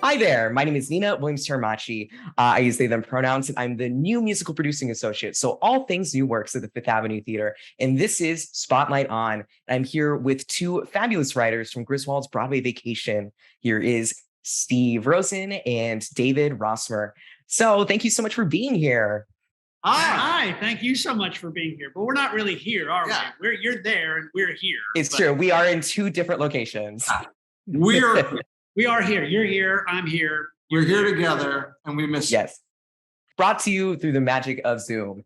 Hi there, my name is Nina Williams-Teramachi. I use they, them pronouns, and I'm the new musical producing associate. So all things new works at the Fifth Avenue Theater. And this is Spotlight On. I'm here with two fabulous writers from Griswolds Broadway Vacation. Here is Steve Rosen and David Rossmer. So thank you so much for being here. Hi, thank you so much for being here. But we're not really here, are we? You're there and we're here. It's true. We are in two different locations. We are here. You're here. I'm here. We're here together, and we miss you. Yes. Brought to you through the magic of Zoom.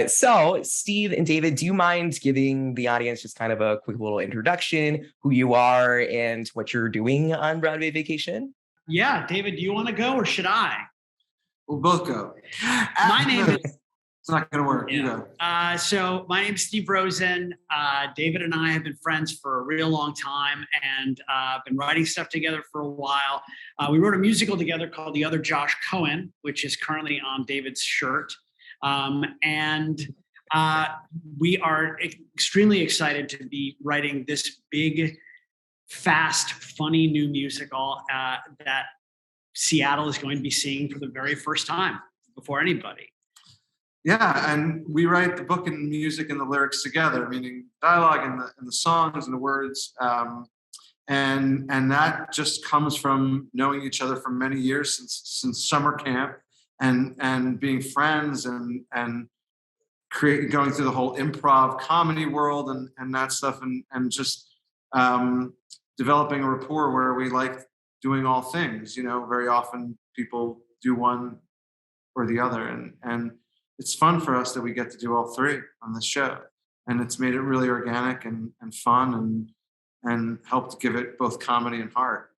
So, Steve and David, do you mind giving the audience just kind of a quick little introduction, who you are and what you're doing on Broadway Vacation? Yeah, David, do you want to go or should I? We'll both go. My name is... It's not going to work. Yeah. You go. So my name's Steve Rosen. David and I have been friends for a real long time and been writing stuff together for a while. We wrote a musical together called The Other Josh Cohen, which is currently on David's shirt. And we are extremely excited to be writing this big, fast, funny new musical that Seattle is going to be seeing for the very first time before anybody. Yeah, and we write the book and music and the lyrics together, meaning dialogue and the songs and the words, and that just comes from knowing each other for many years since summer camp, and being friends and going through the whole improv comedy world and that stuff, and just developing a rapport where we like doing all things. You know, very often people do one or the other, and it's fun for us that we get to do all three on this show, and it's made it really organic and fun and helped give it both comedy and heart.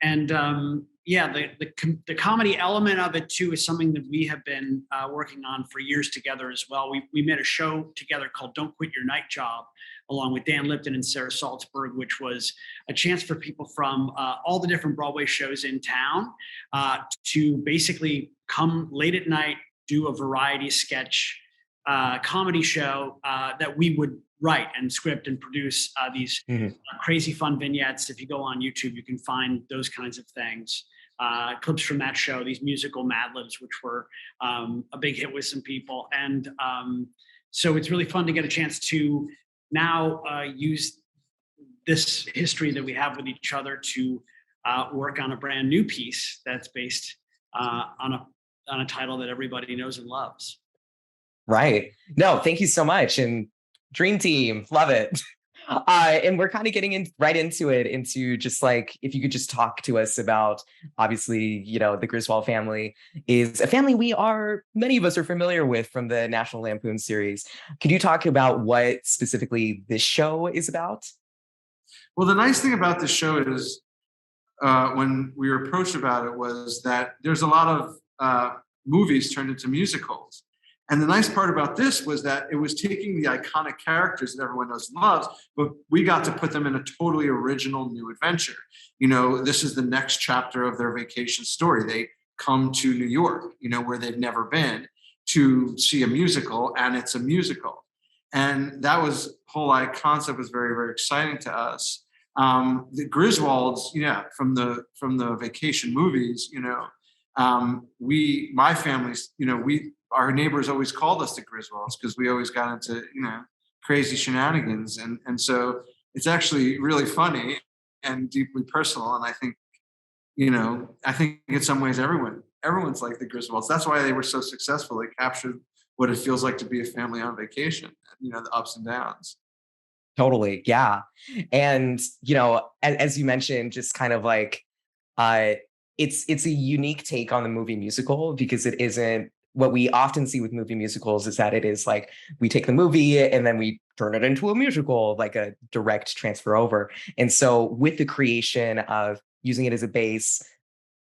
And the comedy element of it too is something that we have been working on for years together as well. We made a show together called Don't Quit Your Night Job, along with Dan Lipton and Sarah Salzberg, which was a chance for people from all the different Broadway shows in town to basically come late at night, do a variety sketch comedy show that we would write and script and produce these crazy fun vignettes. If you go on YouTube, you can find those kinds of things. Clips from that show, these musical Mad Libs, which were a big hit with some people. And so it's really fun to get a chance to now use this history that we have with each other to work on a brand new piece that's based on a title that everybody knows and loves. Right. No, thank you so much. And dream team, love it. And we're kind of getting right into it, into just like, if you could just talk to us about, obviously, you know, the Griswold family is a family many of us are familiar with from the National Lampoon series. Could you talk about what specifically this show is about? Well, the nice thing about this show is when we were approached about it was that there's a lot of movies turned into musicals. And the nice part about this was that it was taking the iconic characters that everyone knows and loves, but we got to put them in a totally original new adventure. You know, this is the next chapter of their vacation story. They come to New York, you know, where they've never been, to see a musical, and it's a musical. And that whole concept was very, very exciting to us. The Griswolds, from the vacation movies, my family's, our neighbors always called us the Griswolds because we always got into, crazy shenanigans. And so it's actually really funny and deeply personal. And I think, in some ways everyone's like the Griswolds. That's why they were so successful. They captured what it feels like to be a family on vacation, the ups and downs. Totally. Yeah. And, as you mentioned, just kind of like, it's a unique take on the movie musical because it isn't what we often see with movie musicals, is that it is like we take the movie and then we turn it into a musical, like a direct transfer over. And so with the creation of using it as a base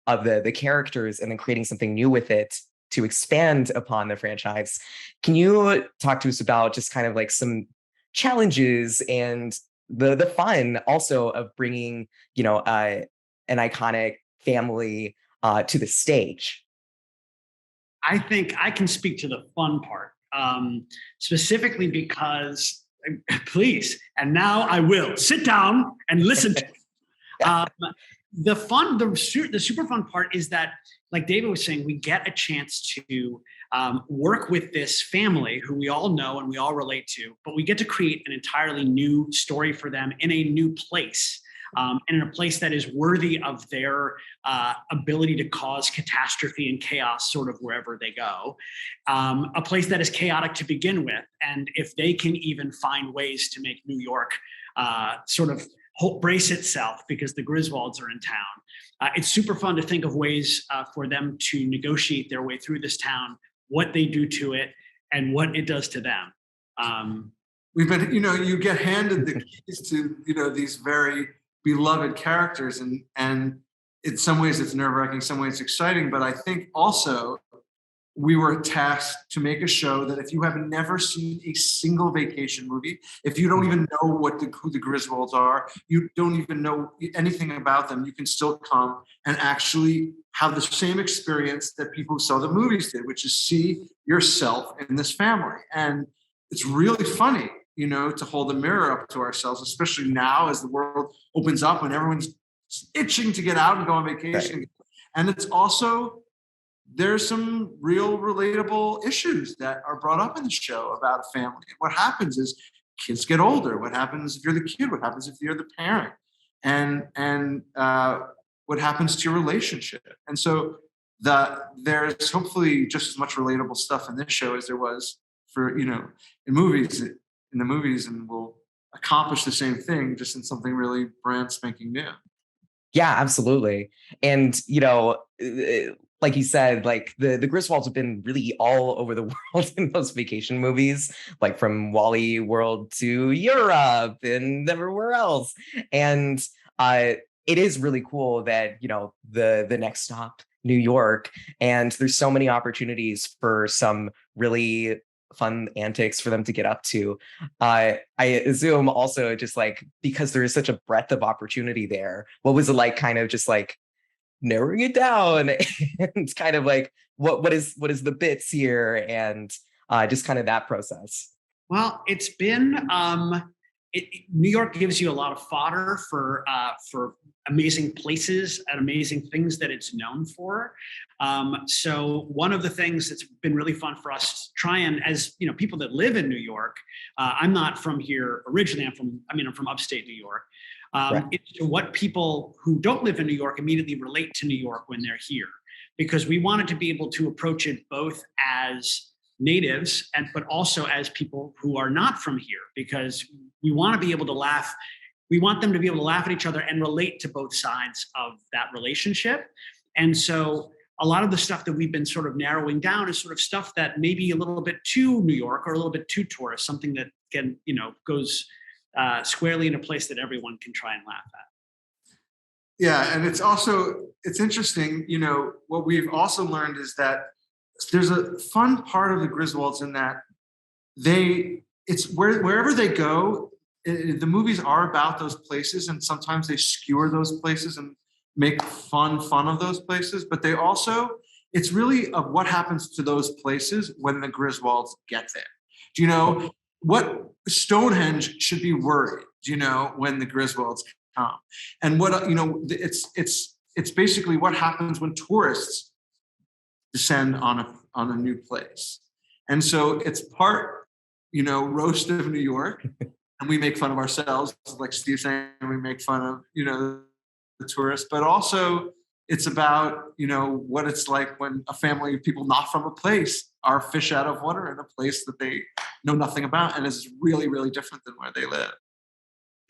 of the characters and then creating something new with it to expand upon the franchise, can you talk to us about just kind of like some challenges and the fun also of bringing, an iconic family to the stage? I think I can speak to the fun part, specifically because, please, and now I will sit down and listen to The super fun part is that, like David was saying, we get a chance to work with this family who we all know and we all relate to, but we get to create an entirely new story for them in a new place. And in a place that is worthy of their ability to cause catastrophe and chaos sort of wherever they go. A place that is chaotic to begin with. And if they can even find ways to make New York sort of brace itself because the Griswolds are in town, it's super fun to think of ways for them to negotiate their way through this town, what they do to it, and what it does to them. We've been, you get handed the keys to, these very beloved characters, and in some ways it's nerve-wracking, in some ways exciting, but I think also we were tasked to make a show that if you have never seen a single vacation movie, if you don't even know who the Griswolds are, you don't even know anything about them, you can still come and actually have the same experience that people who saw the movies did, which is see yourself in this family. And it's really funny, to hold a mirror up to ourselves, especially now as the world opens up and everyone's itching to get out and go on vacation. Right. And it's also, there's some real relatable issues that are brought up in the show about a family. And what happens is kids get older. What happens if you're the kid? What happens if you're the parent? And what happens to your relationship? And so there's hopefully just as much relatable stuff in this show as there was for, in the movies, and we'll accomplish the same thing just in something really brand spanking new. Yeah, absolutely. And, like you said, like the Griswolds have been really all over the world in those vacation movies, like from Wally World to Europe and everywhere else. And it is really cool that, the next stop, New York, and there's so many opportunities for some really fun antics for them to get up to. I assume also just like, because there is such a breadth of opportunity there, what was it like kind of just like narrowing it down and kind of like what is the bits here and just kind of that process? Well, it's been New York gives you a lot of fodder for amazing places and amazing things that it's known for. So one of the things that's been really fun for us to try and, as people that live in New York, I'm not from here originally. I'm from upstate New York. Right. It's what people who don't live in New York immediately relate to New York when they're here, because we wanted to be able to approach it both as natives but also as people who are not from here, because we want to be able to laugh. We want them to be able to laugh at each other and relate to both sides of that relationship. And so a lot of the stuff that we've been sort of narrowing down is sort of stuff that may be a little bit too New York or a little bit too tourist, something that can, goes squarely in a place that everyone can try and laugh at. Yeah, and it's interesting, what we've also learned is that there's a fun part of the Griswolds in that wherever they go, the movies are about those places, and sometimes they skewer those places and make fun of those places, but it's really of what happens to those places when the Griswolds get there. Do you know what Stonehenge should be worried, when the Griswolds come? And what, it's basically what happens when tourists descend on a new place. And so it's part, roast of New York, and we make fun of ourselves, like Steve's saying, we make fun of, the tourists, but also it's about, what it's like when a family of people not from a place are fish out of water in a place that they know nothing about, and is really, really different than where they live.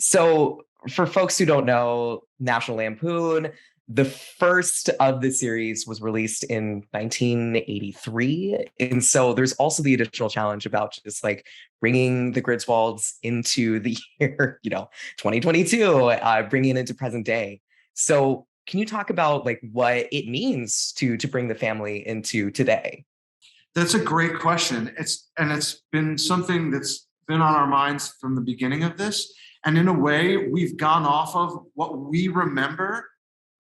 So for folks who don't know National Lampoon, the first of the series was released in 1983. And so there's also the additional challenge about just like bringing the Griswolds into the year, 2022, bringing it into present day. So can you talk about like what it means to bring the family into today? That's a great question. It's been something that's been on our minds from the beginning of this. And in a way, we've gone off of what we remember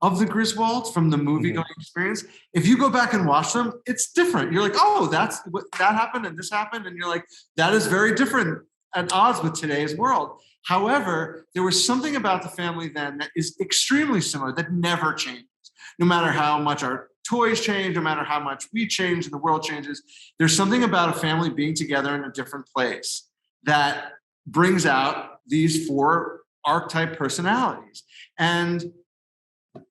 of the Griswolds from the movie-going experience. If you go back and watch them, it's different. You're like, oh, that happened and this happened. And you're like, that is very different, at odds with today's world. However, there was something about the family then that is extremely similar, that never changes. No matter how much our toys change, no matter how much we change and the world changes, there's something about a family being together in a different place that brings out these four archetype personalities. And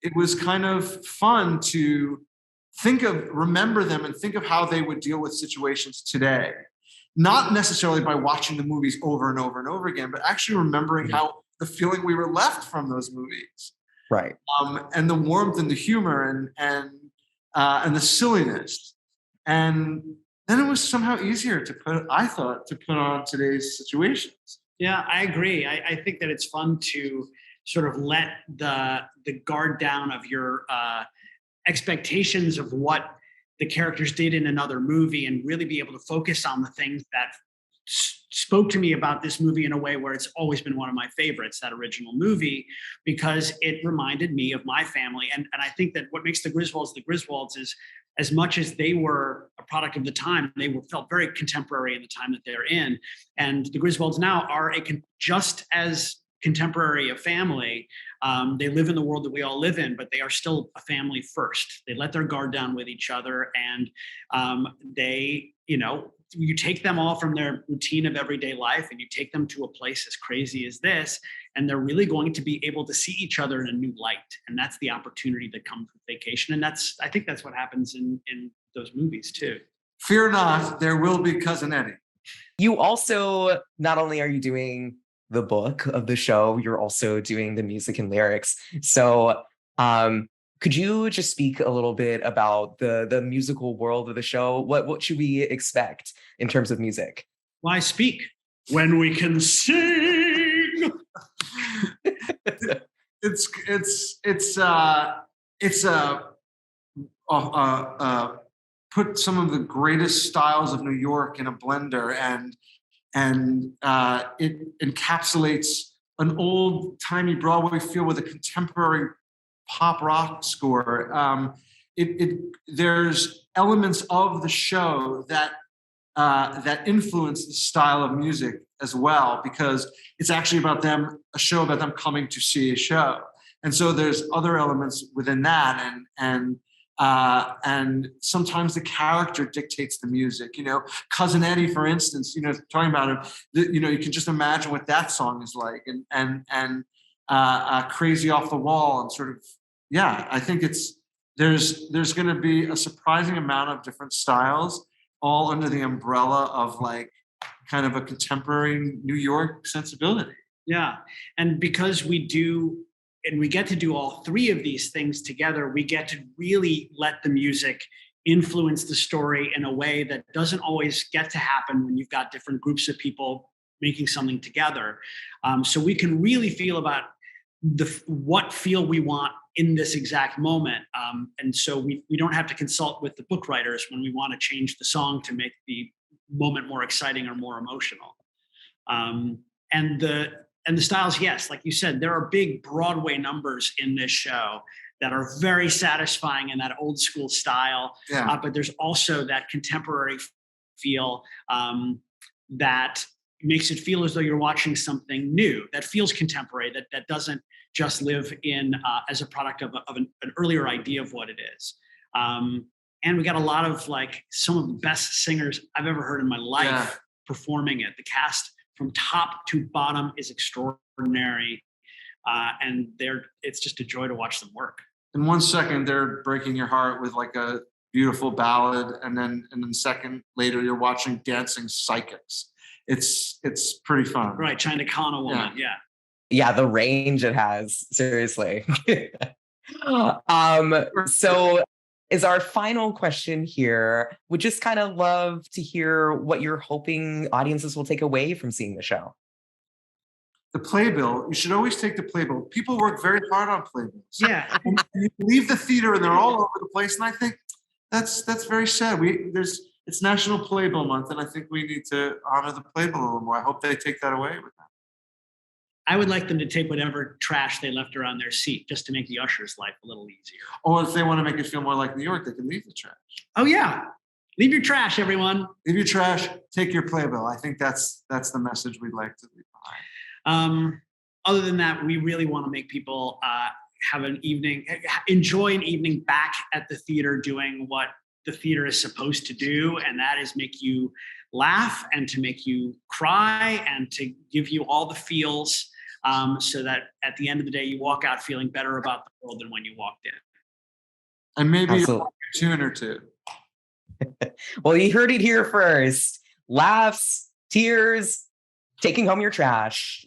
it was kind of fun to remember them and think of how they would deal with situations today. Not necessarily by watching the movies over and over and over again, but actually remembering how the feeling we were left from those movies. Right. And the warmth and the humor and the silliness. And then it was somehow easier to put on today's situations. Yeah, I agree. I think that it's fun to sort of let the guard down of your expectations of what the characters did in another movie and really be able to focus on the things that spoke to me about this movie in a way where it's always been one of my favorites, that original movie, because it reminded me of my family. And I think that what makes the Griswolds is, as much as they were a product of the time, felt very contemporary in the time that they're in. And the Griswolds now are just as contemporary a family. They live in the world that we all live in, but they are still a family first. They let their guard down with each other, and you take them all from their routine of everyday life and you take them to a place as crazy as this, and they're really going to be able to see each other in a new light. And that's the opportunity that comes with Vacation. And I think that's what happens in those movies too. Fear not, there will be Cousin Eddie. You also, not only are you doing the book of the show, you're also doing the music and lyrics. So could you just speak a little bit about the musical world of the show? What should we expect in terms of music? Why speak when we can sing? Put some of the greatest styles of New York in a blender, and it encapsulates an old-timey Broadway feel with a contemporary pop rock score. There's elements of the show that influence the style of music as well, because it's actually a show about them coming to see a show. And so there's other elements within that, and sometimes the character dictates the music. Cousin Eddie, for instance, talking about him, you can just imagine what that song is like, and Crazy Off the Wall, and sort of, I think there's going to be a surprising amount of different styles, all under the umbrella of like kind of a contemporary New York sensibility. Yeah, and because we get to do all three of these things together, we get to really let the music influence the story in a way that doesn't always get to happen when you've got different groups of people making something together. So we can really feel about what feel we want in this exact moment. And so we don't have to consult with the book writers when we want to change the song to make the moment more exciting or more emotional. And the styles, yes, like you said, there are big Broadway numbers in this show that are very satisfying in that old school style. Yeah. But there's also that contemporary feel that makes it feel as though you're watching something new, that feels contemporary, that doesn't just live in as a product of an earlier idea of what it is. And we got a lot of like some of the best singers I've ever heard in my life performing it. The cast from top to bottom is extraordinary. And it's just a joy to watch them work. In 1 second, they're breaking your heart with like a beautiful ballad. And then second later, you're watching dancing psychics. It's pretty fun. Right. Trying to con a woman. Yeah. Yeah. The range it has, seriously. So is our final question here. Would just kind of love to hear what you're hoping audiences will take away from seeing the show. The playbill. You should always take the playbill. People work very hard on playbills. Yeah. And you leave the theater and they're all over the place. And I think that's very sad. It's National Playbill Month, and I think we need to honor the playbill a little more. I hope they take that away with them. I would like them to take whatever trash they left around their seat just to make the usher's life a little easier. Or if they want to make it feel more like New York, they can leave the trash. Oh, yeah. Leave your trash, everyone. Leave your trash, take your playbill. I think that's the message we'd like to leave Other than that, we really want to make people enjoy an evening back at the theater doing what the theater is supposed to do, and that is make you laugh and to make you cry and to give you all the feels, so that at the end of the day you walk out feeling better about the world than when you walked in. And maybe Absolutely. a tune or two. Well, you heard it here first. Laughs, tears, taking home your trash.